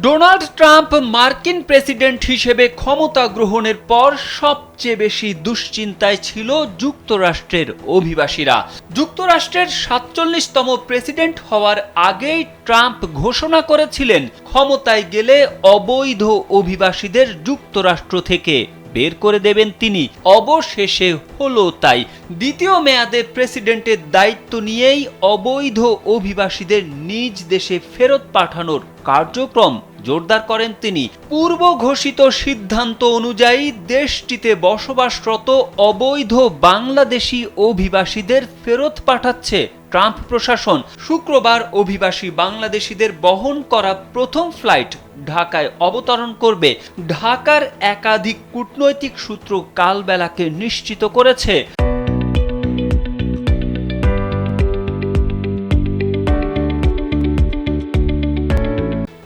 Donald Trump মার্কিন president হিসেবে ক্ষমতা গ্রহণের পর সবচেয়ে বেশি দুশ্চিন্তায় ছিল যুক্তরাষ্ট্রের অভিবাসীরা। যুক্তরাষ্ট্রের ৪৭তম প্রেসিডেন্ট হওয়ার আগেই ট্রাম্প ঘোষণা করেছিলেন ক্ষমতায় গেলে অবৈধ অভিবাসীদের যুক্তরাষ্ট্র থেকে বের করে দেবেন তিনি। অবশেষে হলো তাই। দ্বিতীয় মেয়াদে প্রেসিডেন্টের দায়িত্ব নিয়েই অবৈধ অভিবাসীদের নিজ দেশে ফেরত পাঠানোর কার্যক্রম জোরদার করেন তিনি। পূর্ব ঘোষিত সিদ্ধান্ত অনুযায়ী দেশটিতে বসবাসরত অবৈধ বাংলাদেশি অভিবাসীদের ফেরত পাঠাচ্ছে ট্রাম্প প্রশাসন। শুক্রবার অভিবাসী বাংলাদেশিদের বহন করা প্রথম ফ্লাইট ঢাকায় অবতরণ করবে। ঢাকার একাধিক কূটনৈতিক সূত্র কালবেলাকে নিশ্চিত করেছে,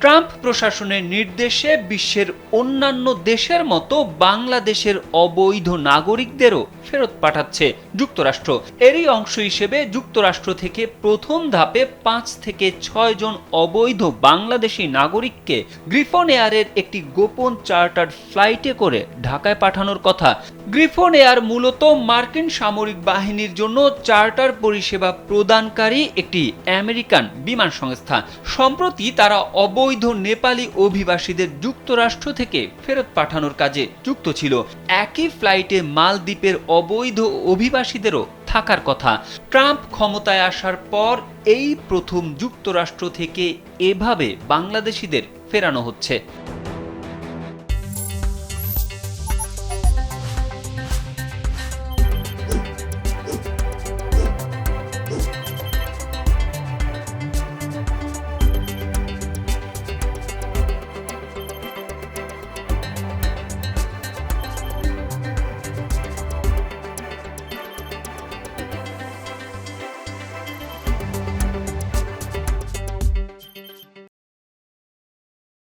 ট্রাম্প প্রশাসনের নির্দেশে বিশ্বের অন্যান্য দেশের মতো বাংলাদেশের অবৈধ নাগরিকদেরও ফেরত পাঠাচ্ছে যুক্তরাষ্ট্র। এরই অংশ হিসেবে যুক্তরাষ্ট্র থেকে প্রথম ধাপে ৫ থেকে ৬ জন অবৈধ বাংলাদেশি নাগরিককে গ্রিফন এয়ারের একটি গোপন চার্টার্ড ফ্লাইটে করে ঢাকায় পাঠানোর কথা। গ্রিফন এয়ার মূলত মার্কিন সামরিক বাহিনীর জন্য চার্টার পরিষেবা প্রদানকারী একটি আমেরিকান বিমান সংস্থা। সম্প্রতি তারা অবৈধ নেপালি অভিবাসীদের যুক্তরাষ্ট্র থেকে ফেরত পাঠানোর কাজে যুক্ত ছিল। একই ফ্লাইটে মালদ্বীপের অবৈধ অভিবাসীদেরও থাকার কথা। ট্রাম্প ক্ষমতায় আসার পর এই প্রথম যুক্তরাষ্ট্র থেকে এভাবে বাংলাদেশিদের ফেরানো হচ্ছে।